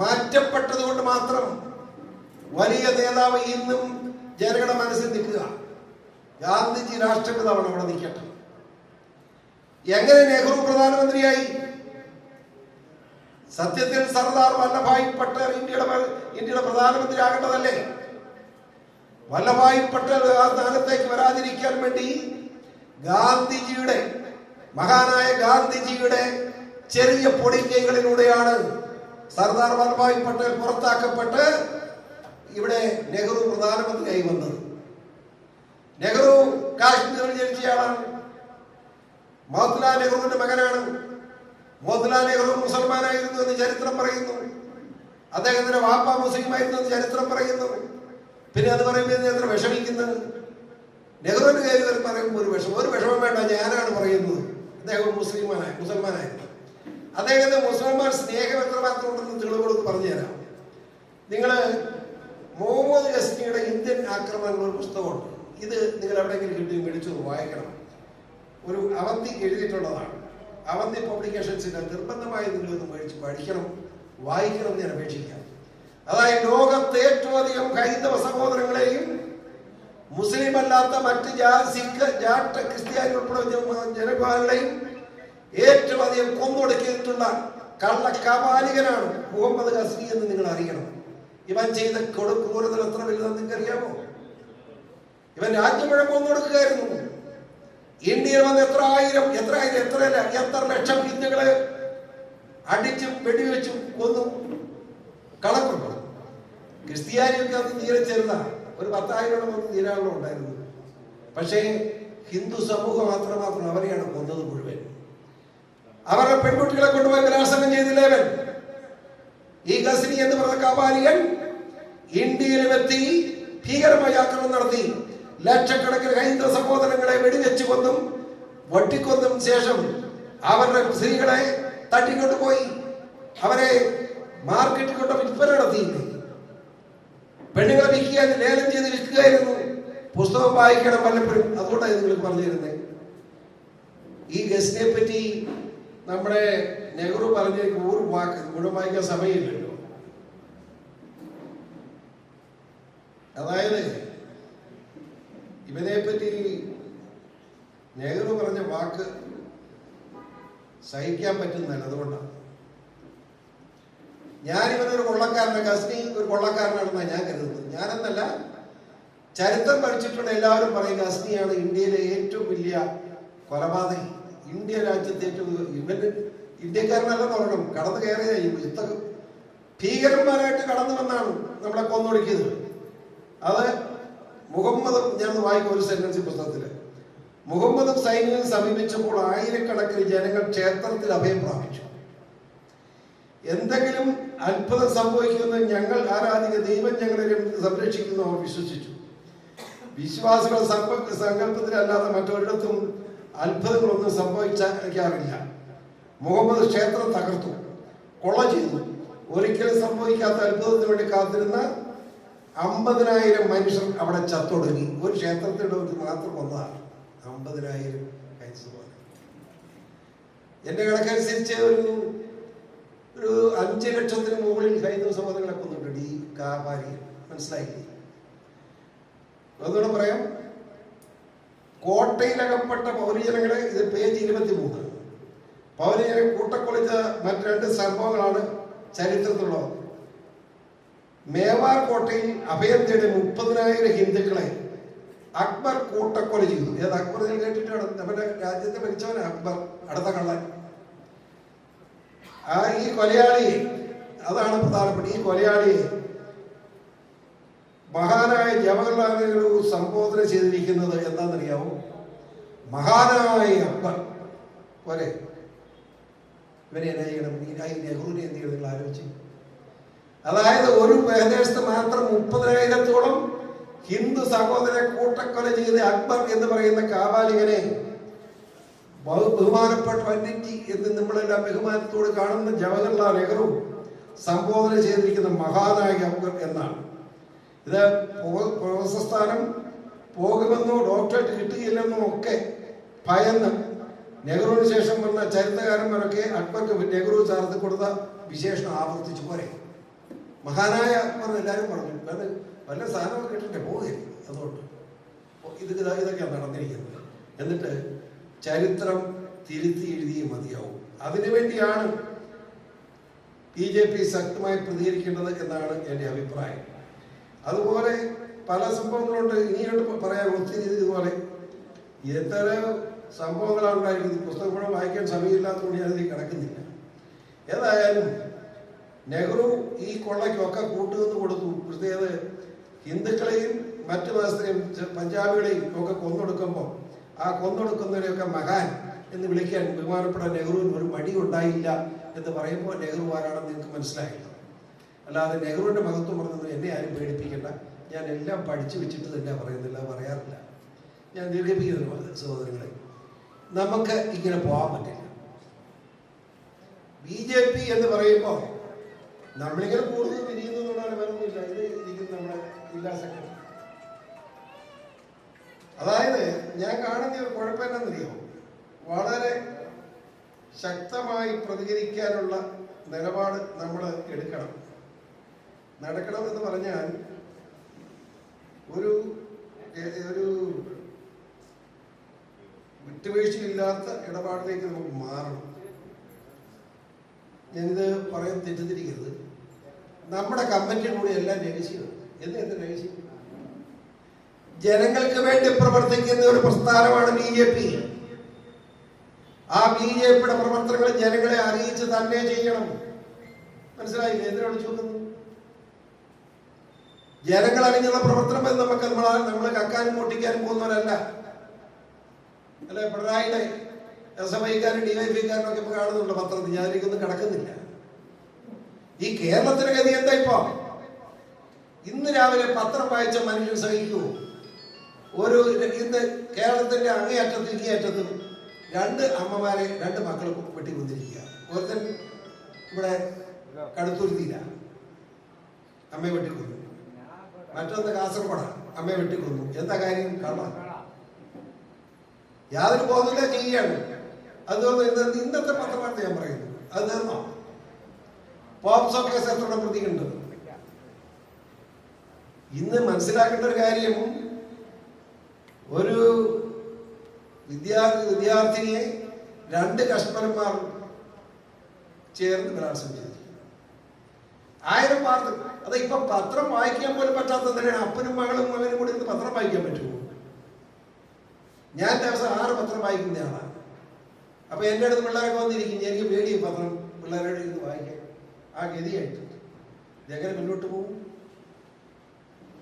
മാറ്റപ്പെട്ടത് കൊണ്ട് മാത്രം വലിയ നേതാവ് ഇന്നും ജനങ്ങളുടെ മനസ്സിൽ നിൽക്കുക. ഗാന്ധിജി രാഷ്ട്രപിതാവാണ്, അവിടെ നിൽക്കട്ടെ. എങ്ങനെ നെഹ്റു പ്രധാനമന്ത്രിയായി? സത്യത്തിൽ സർദാർ വല്ലഭായ് പട്ടേൽ ഇന്ത്യയുടെ പ്രധാനമന്ത്രി ആകേണ്ടതല്ലേ? വല്ലഭായ് പട്ടേൽ ആ സ്ഥാനത്തേക്ക് വരാതിരിക്കാൻ വേണ്ടി ഗാന്ധിജിയുടെ, മഹാനായ ഗാന്ധിജിയുടെ ചെറിയ പൊടിക്കൈകളിലൂടെയാണ് സർദാർ വല്ലഭായ് പട്ടേൽ പുറത്താക്കപ്പെട്ട് ഇവിടെ നെഹ്റു പ്രധാനമന്ത്രിയായി വന്നത്. നെഹ്റു കാശ്മീരിൽ ജനിച്ചയാളാണ്. മോത്തിലാൽ നെഹ്റുവിന്റെ മകനാണ്. മോത്തിലാൽ നെഹ്റു മുസൽമാനായിരുന്നു എന്ന് ചരിത്രം പറയുന്നു. അദ്ദേഹത്തിന്റെ വാപ്പ മുസ്ലിമായിരുന്നു എന്ന് ചരിത്രം പറയുന്നു. പിന്നെ അത് പറയുമ്പോൾ എത്ര വിഷമിക്കുന്നത്? നെഹ്റുവിന്റെ കാര്യം പറയുമ്പോൾ ഒരു വിഷമം വേണ്ട, ഞാനാണ് പറയുന്നത്. അദ്ദേഹം മുസൽമാനായിരുന്നു. അദ്ദേഹത്തെ മുസൽമാൻ സ്നേഹം എത്രമാത്രം ഉണ്ടെന്ന് തെളിവുകളൊക്കെ പറഞ്ഞുതരാം. നിങ്ങള് മുഹമ്മദ് ഗസ്നിയുടെ ഇന്ത്യൻ ആക്രമണങ്ങൾ ഒരു പുസ്തകമുണ്ട്. ഇത് നിങ്ങൾ എവിടെയെങ്കിലും കിട്ടി മേടിച്ചു വായിക്കണം. ഒരു അവന്തി എഴുതിയിട്ടുള്ളതാണ്. അവന്തി പബ്ലിക്കേഷൻസിന്റെ നിർബന്ധമായി നിങ്ങളൊന്ന് മേടിച്ച് പഠിക്കണം, വായിക്കണം എന്ന് ഞാൻ അപേക്ഷിക്കാം. അതായത് ലോകത്തെ ഏറ്റവും അധികം ഹൈന്ദവ സഹോദരങ്ങളെയും മുസ്ലിം അല്ലാത്ത മറ്റ് സിഖ്, ജാട്ട്, ക്രിസ്ത്യാനി ഉൾപ്പെടെ ജനവിഭാഗങ്ങളെയും ഏറ്റവും അധികം കൊന്നൊടുക്കിയിട്ടുള്ള കള്ളക്കാപാലികനാണ് മുഹമ്മദ് ഗസ്നി എന്ന് നിങ്ങൾ അറിയണം. ഇവൻ ചെയ്ത ക്രൂരതകൾ എത്ര വലുതെന്ന് നിങ്ങൾക്ക് അറിയാമോ? ഇവൻ രാജ്യം മുഴുവൻ കൊന്നൊടുക്കുകയായിരുന്നു. ഇന്ത്യയിൽ വന്ന് എത്ര ലക്ഷം ഹിന്ദുക്കളെ അടിച്ചും വെടിവെച്ചും കൊന്നു. കണക്കുണ്ടോ? ക്രിസ്ത്യാനിയൊക്കെ അത് തീരെ ചെറുതാണ്. ഒരു 10,000 തീരാളോ ഉണ്ടായിരുന്നു. പക്ഷേ ഹിന്ദു സമൂഹം മാത്രം അവരെയാണ് കൊന്നത് മുഴുവൻ. അവരുടെ പെൺകുട്ടികളെ കൊണ്ടുപോയി ബലാത്സംഗം ചെയ്തില്ലേവൻ. ഈ ഗസ്നി എന്ന് പറഞ്ഞ കാപാലികൻ ഇന്ത്യയിൽ എത്തി ഭീകരമായ ആക്രമണം നടത്തി. ലക്ഷക്കണക്കിന് ഹൈന്ദവ സഹോദരങ്ങളെ വെടിവെച്ചു കൊന്നും വട്ടിക്കൊന്നും ശേഷം അവരുടെ സ്ത്രീകളെ തട്ടിക്കൊണ്ടുപോയി അവരെ മാർക്കറ്റിൽ കൊണ്ട് വിൽപ്പന നടത്തിയില്ലേ? പെണ്ണുങ്ങളെ വിൽക്കുക, ലേലം ചെയ്ത് വിൽക്കുകയായിരുന്നു. പുസ്തകം വായിക്കണം വല്ലപ്പോഴും. അതുകൊണ്ടാണ് നിങ്ങൾക്ക് പറഞ്ഞു തരുന്നത്. ഈ ഗസ്നിയെ പറ്റി നമ്മുടെ നെഹ്റു പറഞ്ഞ ഒരു വാക്ക് മുഴുവൻ വായിക്കാൻ സമയമില്ലല്ലോ. അതായത് ഇവനെ പറ്റി നെഹ്റു പറഞ്ഞ വാക്ക് സഹിക്കാൻ പറ്റുന്നല്ല. അതുകൊണ്ടാണ് ഞാനിവനൊരു കൊള്ളക്കാരനെ, ഗസ്നി ഒരു കൊള്ളക്കാരനാണെന്നാണ് ഞാൻ കരുതുന്നത്. ഞാനെന്നല്ല, ചരിത്രം പഠിച്ചിട്ടുള്ള എല്ലാവരും പറയും ഗസ്നിയാണ് ഇന്ത്യയിലെ ഏറ്റവും വലിയ കൊലപാതകി. ഇന്ത്യ രാജ്യത്തെ ഏറ്റവും ഇവന് ഇന്ത്യക്കാരനല്ലെന്ന് പറയണം, കടന്നു കയറിയ യുദ്ധ ഭീകരന്മാരായിട്ട് കടന്നു വന്നാണ് നമ്മളെ കൊന്നൊടുക്കിയത്. അത് മുഹമ്മദും, ഞാൻ വായിക്കും ഒരു സെന്റൻസ് പുസ്തകത്തില്, മുഹമ്മദും സൈന്യം സമീപിച്ചപ്പോൾ ആയിരക്കണക്കിന് ജനങ്ങൾ ക്ഷേത്രത്തിൽ അഭയം പ്രാപിച്ചു. എന്തെങ്കിലും അത്ഭുതം സംഭവിക്കുമെന്ന് ഞങ്ങൾ ആരാധിക ദൈവം ഞങ്ങളെ സംരക്ഷിക്കുന്നു അവർ വിശ്വസിച്ചു. വിശ്വാസികളുടെ സങ്കല്പത്തിലല്ലാതെ മറ്റൊരിടത്തും അത്ഭുതങ്ങളൊന്നും സംഭവിക്കാറില്ല. മുഹമ്മദ് ക്ഷേത്രം തകർത്തു, കൊള്ള ചെയ്തു. ഒരിക്കലും സംഭവിക്കാത്ത അത്ഭുതത്തിന് വേണ്ടി കാത്തിരുന്ന 50,000 മനുഷ്യർ അവിടെ ചത്തൊടുങ്ങി. ഒരു ക്ഷേത്രത്തിന്റെ മാത്രം വന്നതാണ് 50,000 ഹൈന്ദവ. എന്റെ കണക്കനുസരിച്ച് ഒരു 5 ലക്ഷത്തിന് മുകളിൽ ഹൈന്ദവ സഹോദരങ്ങളെ കൊന്നിട്ടുണ്ട് ഈ കാപാലികൻ. മനസ്സിലായില്ലേ? ഒന്നുകൂടെ പറയാം. കോട്ടയിലകപ്പെട്ട പൗരജനങ്ങളെ, ഇത് പേജ് 23, പൗരജനം കൂട്ടക്കൊളിച്ച മറ്റ് 2 സംഭവങ്ങളാണ് ചരിത്രത്തിലുള്ളത്. മേവാർ കോട്ടയിൽ അഭയം തേടി 30,000 ഹിന്ദുക്കളെ അക്ബർ കൂട്ടക്കൊല ചെയ്തു. ഏത് അക്ബർ കേട്ടിട്ടാണ്? നമ്മുടെ രാജ്യത്തെ ഭരിച്ചവൻ അക്ബർ, അടുത്ത കള്ളൻ. ഈ കൊലയാളിയെ, അതാണ് പ്രധാനപ്പെട്ട, ഈ കൊലയാളിയെ മഹാനായ ജവഹർലാൽ നെഹ്റു സംബോധന ചെയ്തിരിക്കുന്നത് എന്താണെന്നറിയാമോ? മഹാനായ അക്ബർ പോരെ. ഇവരെ എന്നാ ചെയ്യണം? ഈ നെഹ്റുവിനെ എന്ത് ചെയ്യണം? നിങ്ങൾ ആലോചിച്ച്. അതായത് ഒരു പ്രദേശത്ത് മാത്രം 30,000-ഓളം ഹിന്ദു സഹോദരനെ കൂട്ടക്കൊല ചെയ്ത് അക്ബർ എന്ന് പറയുന്ന കാബാലികനെ, ബഹുമാനപ്പെട്ട വന്യജി എന്ന് നമ്മളെല്ലാം ബഹുമാനത്തോട് കാണുന്ന ജവഹർലാൽ നെഹ്റു സംബോധന ചെയ്തിരിക്കുന്ന മഹാനായ അക്ബർ എന്നാണ്. ഇത് പ്രൊഫസർ സ്ഥാനം പോകുമെന്നോ ഡോക്ടറേറ്റ് കിട്ടുകയില്ലെന്നോ ഒക്കെ ഭയന്ന് നെഹ്റുവിന് ശേഷം വന്ന ചരിത്രകാരന്മാരൊക്കെ അക്ബർക്ക് നെഹ്റു ചേർത്ത് കൊടുത്ത വിശേഷണം ആവർത്തിച്ചു പോരെ. മഹാനായ അക്ബർ എല്ലാവരും പറഞ്ഞു. അത് വല്ല സാധനമൊക്കെ കിട്ടണ്ടേ, പോവുകയില്ല. അതുകൊണ്ട് ഇതൊക്കെയാണ് നടന്നിരിക്കുന്നത്. എന്നിട്ട് ചരിത്രം തിരുത്തി എഴുതിയേ മതിയാവും. അതിനുവേണ്ടിയാണ് BJP ശക്തമായി പ്രതികരിക്കേണ്ടത് എന്നാണ് എൻ്റെ അഭിപ്രായം. അതുപോലെ പല സംഭവങ്ങളുണ്ട്. ഇനിയോട്ട് പറയാൻ ഒത്തിരി ഇതുപോലെ എത്ര സംഭവങ്ങളാണ് ഉണ്ടായിരിക്കുന്നത്. പുസ്തകം കൂടെ വായിക്കാൻ സമയമില്ലാത്തതുകൊണ്ട് ഞാനതിൽ കിടക്കുന്നില്ല. ഏതായാലും നെഹ്റു ഈ കൊള്ളയ്ക്കൊക്കെ കൂട്ടുനിന്ന് കൊടുത്തു. പ്രത്യേകത ഹിന്ദുക്കളെയും മറ്റു മതസ്ഥരെയും പഞ്ചാബികളെയും ഒക്കെ കൊന്നൊടുക്കുമ്പോൾ ആ കൊന്നൊടുക്കുന്നവരെയൊക്കെ മഹാൻ എന്ന് വിളിക്കാൻ ബഹുമാനപ്പെട്ട നെഹ്റുവിന് ഒരു മടി ഉണ്ടായില്ല എന്ന് പറയുമ്പോൾ നെഹ്റു ആരാണെന്ന് നിങ്ങൾക്ക് മനസ്സിലായില്ല. അല്ലാതെ നെഹ്റുവിൻ്റെ മഹത്വം പറഞ്ഞത് എന്നെ ആരും പേടിപ്പിക്കേണ്ട, ഞാൻ എല്ലാം പഠിച്ചു വെച്ചിട്ട് തന്നെ പറയുന്നില്ല, പറയാറില്ല. ഞാൻ ദീർഘിപ്പിക്കുന്നു സഹോദരങ്ങളെ. നമുക്ക് ഇങ്ങനെ പോകാൻ പറ്റില്ല. BJP എന്ന് പറയുമ്പോൾ നമ്മളിങ്ങനെ കൂടുതൽ തിരിയുന്നതുകൊണ്ടാണ് വേറൊന്നുമില്ല. ഇത് ഇരിക്കുന്ന നമ്മുടെ ജില്ലാ സെക്രട്ടറി. അതായത് ഞാൻ കാണുന്ന ഒരു കുഴപ്പം എന്നറിയോ, വളരെ ശക്തമായി പ്രതികരിക്കാനുള്ള നിലപാട് നമ്മൾ എടുക്കണം. നടക്കണം എന്ന് പറഞ്ഞാൽ ഒരു വിട്ടുവീഴ്ചയില്ലാത്ത ഇടപാടിലേക്ക് നമുക്ക് മാറണം. ഞാനിത് പറയാൻ തെറ്റിദ്ധരിക്കരുത്. നമ്മുടെ കമ്മിറ്റിയുടെ കൂടെ എല്ലാം രഹസ്യമാണ്. എന്ത് രഹസ്യം? ജനങ്ങൾക്ക് വേണ്ടി പ്രവർത്തിക്കുന്ന ഒരു പ്രസ്ഥാനമാണ് BJP. ആ BJPയുടെ പ്രവർത്തനങ്ങൾ ജനങ്ങളെ അറിയിച്ച് തന്നെ ചെയ്യണം. മനസ്സിലായില്ലേ? എന്തിനാണ് ചോദിക്കുന്നത്? ജനങ്ങൾ അറിഞ്ഞുള്ള പ്രവർത്തനം എന്ന് നമുക്ക് നമ്മൾ കക്കാനും പൊട്ടിക്കാനും പോകുന്നവരല്ല. അല്ലെ, പിണറായിയുടെ SFIക്കാരും DYFIക്കാരും ഒക്കെ ഇപ്പൊ കാണുന്നുണ്ട് പത്രത്തിൽ. ഞാൻ അതിലേക്കൊന്നും കിടക്കുന്നില്ല. ഈ കേരളത്തിലെ ഗതി എന്താ ഇപ്പൊ? ഇന്ന് രാവിലെ പത്രം വായിച്ച മനുഷ്യൻ സഹിക്കുമോ? ഇന്ന് കേരളത്തിന്റെ അങ്ങേയറ്റത്തും ഇങ്ങേയറ്റത്തും 2 അമ്മമാരെ 2 മക്കൾ വെട്ടിക്കൊന്നിരിക്കുക. ഒരുത്തൻ ഇവിടെ കടുത്തുരുത്തിയില്ല, അമ്മയെ വെട്ടിക്കൊന്നു. മറ്റൊന്ന് കാസർഗോഡാണ്, അമ്മയെ വെട്ടിക്കൊന്നു. എന്താ കാര്യം? കള്ള. യാതൊരു ബോധമില്ല, ചെയ്യുകയാണ്. അതുകൊണ്ട് ഇന്നത്തെ പത്രവാർത്ത ഞാൻ പറയുന്നു. അത് തീർന്നോ? പോപ്സോ കേസ് എത്ര പ്രതിയുണ്ട്? ഇന്ന് മനസ്സിലാക്കേണ്ട ഒരു കാര്യം, ഒരു വിദ്യാർത്ഥിനിയെ 2 കശ്മലന്മാർ ചേർന്ന് ബലാത്സംഗം ചെയ്തു. 1000 വാർത്ത. അത് ഇപ്പൊ പത്രം വായിക്കാൻ പോലും പറ്റാത്തതിനാണ്. അപ്പനും മകളും മകനും കൂടി ഇന്ന് പത്രം വായിക്കാൻ പറ്റുമോ? ഞാൻ ദിവസം 6 പത്രം വായിക്കുന്നയാളാണ്. അപ്പൊ എൻ്റെ അടുത്ത് പിള്ളേരൊക്കെ വന്നിരിക്കും. എനിക്ക് പേടിയും പത്രം പിള്ളേരോട് ഇരുന്ന് വായിക്കാൻ. ആ ഗതിയായിട്ട് ഇതെങ്ങനെ മുന്നോട്ട് പോകും?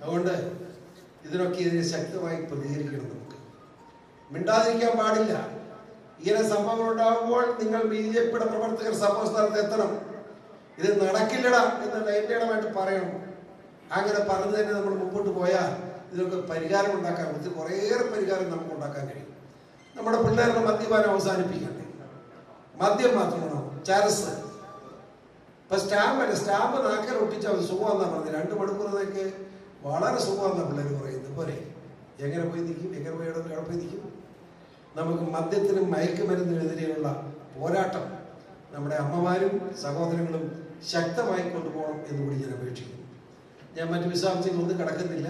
അതുകൊണ്ട് ഇതിനെ ശക്തമായി പ്രതികരിക്കണം. നമുക്ക് മിണ്ടാതിരിക്കാൻ പാടില്ല. ഇങ്ങനെ സംഭവങ്ങൾ ഉണ്ടാകുമ്പോൾ നിങ്ങൾ BJPയുടെ പ്രവർത്തകർ സംഭവസ്ഥാനത്ത് എത്തണം. ഇത് നടക്കില്ലടാ എന്ന് ഡയറ്റേഡമായിട്ട് പറയണം. അങ്ങനെ പറഞ്ഞു തന്നെ നമ്മൾ മുമ്പോട്ട് പോയാൽ ഇതിനൊക്കെ പരിഹാരം ഉണ്ടാക്കാൻ പറ്റും. കുറേയേറെ പരിഹാരം നമുക്ക് ഉണ്ടാക്കാൻ കഴിയും. നമ്മുടെ പിള്ളേരുടെ മദ്യപാനം അവസാനിപ്പിക്കണ്ടേ? മദ്യം മാത്രമാണോ? ചരസ്. ഇപ്പൊ സ്റ്റാമ്പ് നാക്കൽ ഒട്ടിച്ചാൽ സുഖമെന്നാണ് പറഞ്ഞത്. 2 മണിക്കൂറൊക്കെ വളരെ സുഖമെന്നാണ് പിള്ളേർ പറയുന്നത്. പോരെ, എങ്ങനെ പോയി നിൽക്കും? എങ്ങനെ പോയി എവിടെ പോയി നിൽക്കും? നമുക്ക് മദ്യത്തിനും മയക്കുമരുന്നിനെതിരെയുള്ള പോരാട്ടം നമ്മുടെ അമ്മമാരും സഹോദരങ്ങളും ശക്തമായി കൊണ്ടുപോകണം എന്നുകൂടി ഞാൻ അപേക്ഷിക്കുന്നു. ഞാൻ മറ്റു വിശദാംശങ്ങളൊന്നും കടക്കുന്നില്ല.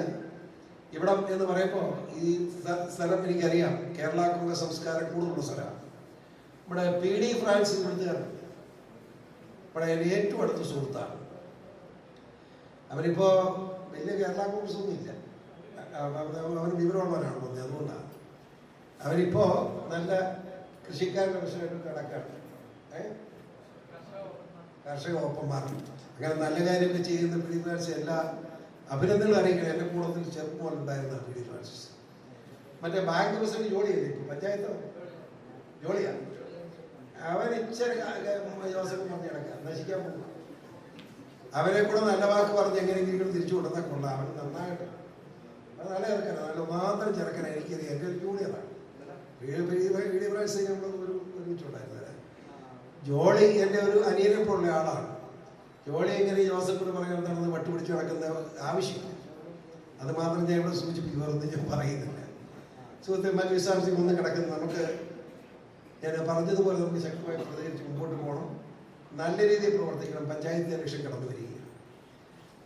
ഇവിടം എന്ന് പറയുമ്പോൾ ഈ സ്ഥലം എനിക്കറിയാം. കേരള കോൺഗ്രസ് സംസ്കാരം കൂടുതലുള്ള സ്ഥലമാണ്. നമ്മുടെ PD ഫ്രാൻസിസ് എഴുത്തുകാരൻ ഇവിടെ ഏറ്റവും അടുത്ത സുഹൃത്താണ്. അവനിപ്പോ വലിയ കേരള കോൺഗ്രസ് ഒന്നും ഇല്ല, അവന് വിവരമുള്ളവരാണ് തോന്നി, അതുകൊണ്ടാണ് അവനിപ്പോ നല്ല കൃഷിക്കാരുടെ വിഷയമായിട്ട് കിടക്കാണ്. കർഷക ഒപ്പന്മാർ അങ്ങനെ നല്ല കാര്യമൊക്കെ ചെയ്യുന്ന പി ഡി ഫ്രാൻസിസ് എല്ലാ അഭിനന്ദനങ്ങൾ അറിയിക്കണം. എൻ്റെ കൂട്ടത്തിൽ ചെറുപ്പമുണ്ടായിരുന്ന പി ഡി ഫ്രാൻസിസ് മറ്റേ ബാങ്ക് പ്രസിഡന്റ് ജോലിയല്ലേ, ഇപ്പൊ പഞ്ചായത്ത് ജോലിയാണ്. അവൻ ഇച്ചിരി ജോസഫ് പറഞ്ഞ് കിടക്കുക, നശിക്കാൻ പോകും. അവരെ കൂടെ നല്ല വാക്ക് പറഞ്ഞ് എങ്ങനെയെങ്കിലും തിരിച്ചു കൊണ്ടുവന്നാൽ കൊള്ളാം. അവൻ നന്നായിട്ട് അത് നല്ല ചെറുക്കനാണ്, നല്ല മാത്രം ചെറുക്കനാണ്. എനിക്കറിയാം, എൻ്റെ ഒരു ജോലിയതാണ്. പി ഡി ഫ്രാൻസിസ് നമ്മൾ ഒരുമിച്ചുണ്ടായിരുന്നത്. ജോളി എൻ്റെ ഒരു അനിയനെപ്പോലുള്ള ആളാണ്. ജോളി എങ്ങനെ ജോസഫിന് പറയാൻ നടന്ന് വട്ടുപിടിച്ച് നടക്കുന്ന ആവശ്യമില്ല. അത് മാത്രം ഞാൻ ഇവിടെ സൂചിപ്പിക്കുമെന്ന് ഞാൻ പറയുന്നില്ല. സുഹൃത്തെ, മറ്റു വിശ്വാസികൾ ഒന്ന് കിടക്കുന്ന നമുക്ക് ഞാൻ പറഞ്ഞതുപോലെ നമുക്ക് ശക്തമായി പ്രതികരിച്ച് മുമ്പോട്ട് പോകണം. നല്ല രീതിയിൽ പ്രവർത്തിക്കണം. പഞ്ചായത്ത് ഇലക്ഷൻ കടന്നു വരികയാണ്.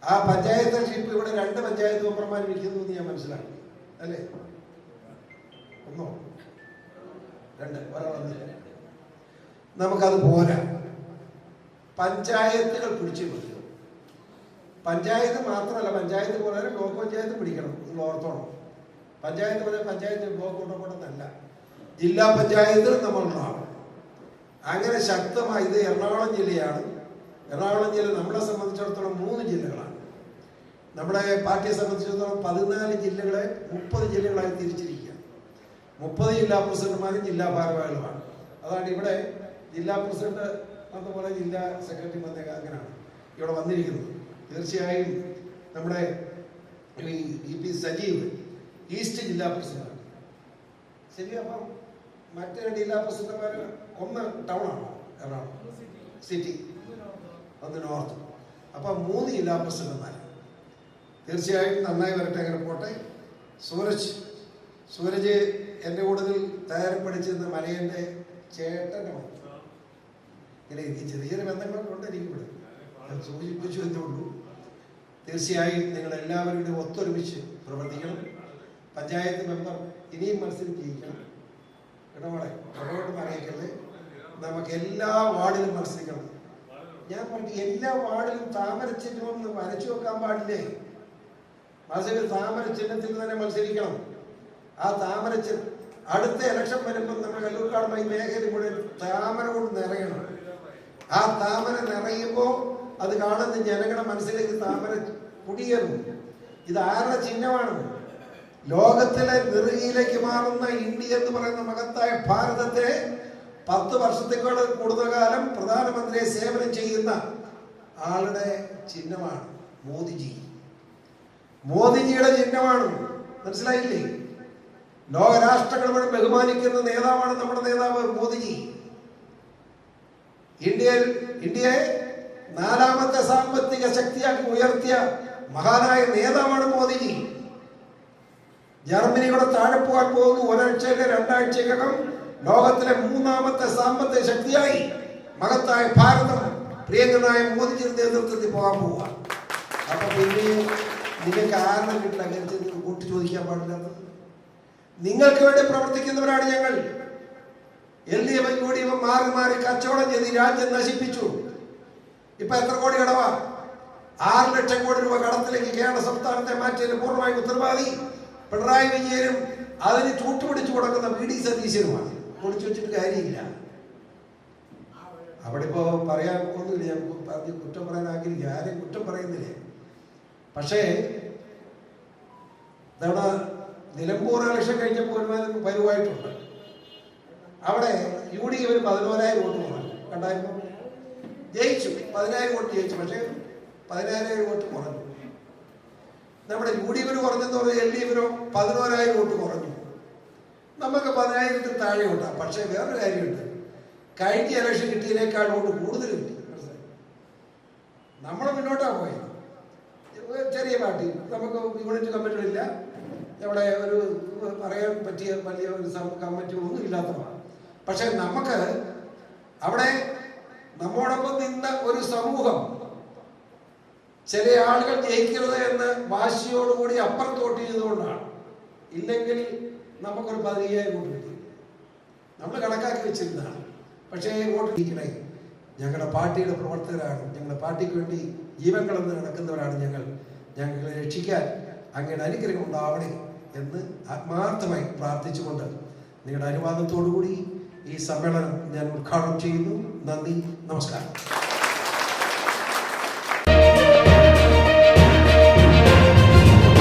ആ പഞ്ചായത്ത് ഇലക്ഷൻ ഇപ്പോൾ ഇവിടെ 2 പഞ്ചായത്ത് മെമ്പർമാർ ഇരിക്കുന്നു എന്ന് ഞാൻ മനസ്സിലാക്കി, അല്ലേ? 1 2 ഒരാളൊന്നില്ല. നമുക്കത് പോരാ. പഞ്ചായത്തുകൾ പിടിച്ചു പിടിക്കും. പഞ്ചായത്ത് മാത്രമല്ല, പഞ്ചായത്ത് പോലെ ബ്ലോക്ക് പഞ്ചായത്ത് പിടിക്കണം. നിങ്ങൾ ഓർത്തോണം. പഞ്ചായത്ത് പോലെ പഞ്ചായത്ത് ബ്ലോക്ക് കൊണ്ടുപോകണമെന്നല്ല, ജില്ലാ പഞ്ചായത്ത് നമ്മളുണ്ടാവും. അങ്ങനെ ശക്തമായി ഇത് എറണാകുളം ജില്ലയാണ്. എറണാകുളം ജില്ല നമ്മളെ സംബന്ധിച്ചിടത്തോളം 3 ജില്ലകളാണ്. നമ്മുടെ പാർട്ടിയെ സംബന്ധിച്ചിടത്തോളം 14 ജില്ലകളെ 30 ജില്ലകളായി തിരിച്ചിരിക്കുക. 30 ജില്ലാ പ്രസിഡന്റുമാരും ജില്ലാ ഭാരവാഹികളുമാണ്. അതാണ് ഇവിടെ ജില്ലാ പ്രസിഡന്റ് അതുപോലെ ജില്ലാ സെക്രട്ടറി വന്നേക്ക അങ്ങനെയാണ് ഇവിടെ വന്നിരിക്കുന്നത്. തീർച്ചയായും നമ്മുടെ ഇ പി സജീവ് ഈസ്റ്റ് ജില്ലാ പ്രസിഡന്റാണ്. ശരി, അപ്പം മറ്റേ ജില്ലാ പ്രസിഡന്റുമാർ 1 ടൗണാണോ എറണാകുളം സിറ്റി, 1 നോർത്ത്. അപ്പം 3 ജില്ലാ പ്രസിഡന്റുമാർ. തീർച്ചയായും നന്നായി വരട്ടെ, അങ്ങനെ പോട്ടെ. സൂരജ് എൻ്റെ കൂടുതൽ തയ്യാറെടുപ്പിടിച്ചിരുന്ന മലയൻ്റെ ചേട്ടൻ്റെ മകൻ. ഇങ്ങനെ എനിക്ക് ചെറിയ ചെറിയ ബന്ധങ്ങളൊക്കെ ഉണ്ട് എനിക്കിവിടെ, ഞാൻ സൂചിപ്പിച്ചു എന്നേ ഉള്ളൂ. തീർച്ചയായും നിങ്ങളെല്ലാവരും കൂടി ഒത്തൊരുമിച്ച് പ്രവർത്തിക്കണം. പഞ്ചായത്ത് മെമ്പർ ഇനിയും മത്സരം ജയിക്കണം. ഇടപെടെ അറിയിക്കല്ലേ, നമുക്ക് എല്ലാ വാർഡിലും മത്സരിക്കണം. ഞാൻ പറഞ്ഞു, എല്ലാ വാർഡിലും താമരച്ചിഹ്നം വരച്ചു വെക്കാൻ പാടില്ലേ? താമര ചിഹ്നത്തിൽ തന്നെ മത്സരിക്കണം. ആ താമരച്ചിഹ്നം അടുത്ത ഇലക്ഷൻ വരുമ്പോൾ നമ്മുടെ കല്ലൂർക്കാട് മേഖലയിൽ കൂടെ താമര കൊണ്ട് നിറയണം. ആ താമര നിറയുമ്പോൾ അത് കാണുന്ന ജനങ്ങളുടെ മനസ്സിലേക്ക് താമര കുടിയേറും. ഇത് ആരുടെ ചിഹ്നമാണ്? ലോകത്തിലെ നെറുകയിലേക്ക് മാറുന്ന ഇന്ത്യ എന്ന് പറയുന്ന മഹത്തായ ഭാരതത്തെ 10 വർഷത്തേക്കാൾ കൂടുതൽ കാലം പ്രധാനമന്ത്രിയെ സേവനം ചെയ്യുന്ന ആളുടെ ചിഹ്നമാണ് മോദിജി. മോദിജിയുടെ ചിഹ്നമാണ്. മനസ്സിലായില്ലേ? ലോകരാഷ്ട്രങ്ങൾ മുഴുവൻ ബഹുമാനിക്കുന്ന നേതാവാണ് നമ്മുടെ നേതാവ് മോദിജി. ഇന്ത്യയെ 4ാമത്തെ സാമ്പത്തിക ശക്തിയാക്കി ഉയർത്തിയ മഹാനായ നേതാവാണ് മോദിജി. ജർമ്മനി കൂടെ താഴെ പോകാൻ പോകുന്നു. 1-2 ലോകത്തിലെ 3ാമത്തെ സാമ്പത്തിക ശക്തിയായി മഹത്തായ ഭാരതം പ്രിയങ്കനായ മോദിജിയുടെ നേതൃത്വത്തിൽ പോകാൻ പോവുക. അപ്പൊ പിന്നെ നിങ്ങൾക്ക് ആരണം കിട്ടില്ല, അങ്ങനെ കൂട്ടി ചോദിക്കാൻ പാടില്ലാത്തത്. നിങ്ങൾക്ക് വേണ്ടി പ്രവർത്തിക്കുന്നവരാണ് ഞങ്ങൾ. LDF UDF മാറി മാറി കച്ചവടം ചെയ്ത് രാജ്യം നശിപ്പിച്ചു. ഇപ്പൊ എത്ര കോടി കടവാ? 6 ലക്ഷം കോടി രൂപ കടത്തിലേക്ക് കേരള സംസ്ഥാനത്തെ മാറ്റിയതിന് പൂർണ്ണമായും ഉത്തരവാദി പിണറായി വിജയനും അതിന് ചൂട്ടുപിടിച്ചു കൊടുക്കുന്ന VD സതീശനുമാണ്. പൊടിച്ചു വെച്ചിട്ട് കാര്യമില്ല. അവിടെ ഇപ്പോ പറയാൻ ഒന്നുമില്ല. ഞാൻ പറഞ്ഞ് കുറ്റം പറയാൻ ആഗ്രഹിക്കുക, ആരെയും കുറ്റം പറയുന്നില്ലേ. പക്ഷേ ഇതവിടെ നിലമ്പൂർ ഇലക്ഷൻ കഴിഞ്ഞപ്പോൾ വരുവായിട്ടുണ്ട്. അവിടെ UDF 11,000 വോട്ട് കുറഞ്ഞു. കണ്ടായിരുന്നു? ജയിച്ചു, 10,000 വോട്ട് ജയിച്ചു. പക്ഷേ 10,000 വോട്ട് കുറഞ്ഞു. നമ്മുടെ UDF കുറഞ്ഞെന്ന് പറഞ്ഞാൽ LDF 11,000 വോട്ട് കുറഞ്ഞു. നമുക്ക് 10,000-ൽ താഴെ ഉണ്ടാ. പക്ഷേ വേറൊരു കാര്യമുണ്ട്, കഴിഞ്ഞ ഇലക്ഷൻ കിട്ടിയതിനേക്കാൾ വോട്ട് കൂടുതൽ കിട്ടി. നമ്മൾ മുന്നോട്ടാ പോയത്. ചെറിയ പാർട്ടി, നമുക്ക് യൂണിറ്റ് കമ്മിറ്റികളില്ല, അവിടെ ഒരു പറയാൻ പറ്റിയ വലിയ ഒരു കമ്മിറ്റി ഒന്നും ഇല്ലാത്തതാണ്. പക്ഷെ നമുക്ക് അവിടെ നമ്മോടൊപ്പം നിന്ന ഒരു സമൂഹം, ചില ആളുകൾ ജയിക്കരുത് എന്ന് വാശിയോടുകൂടി അപ്പുറത്തോട്ട് ചെയ്തുകൊണ്ടാണ്. ഇല്ലെങ്കിൽ നമുക്കൊരു 15,000 വോട്ട് കിട്ടി. നമ്മൾ കണക്കാക്കി വെച്ചിരുന്നതാണ്. പക്ഷേ വോട്ട് ജയിക്കണേ ഞങ്ങളുടെ പാർട്ടിയുടെ പ്രവർത്തകരാണ്, ഞങ്ങളുടെ പാർട്ടിക്ക് വേണ്ടി ജീവൻ കളന്ന് നടക്കുന്നവരാണ് ഞങ്ങളെ രക്ഷിക്കാൻ അങ്ങയുടെ അനുഗ്രഹം ഉണ്ടാവണേ എന്ന് ആത്മാർത്ഥമായി പ്രാർത്ഥിച്ചുകൊണ്ട് നിങ്ങളുടെ അനുവാദത്തോടുകൂടി ഈ സമ്മേളനം ഞാൻ ഉദ്ഘാടനം ചെയ്യുന്നു. നന്ദി, നമസ്കാരം.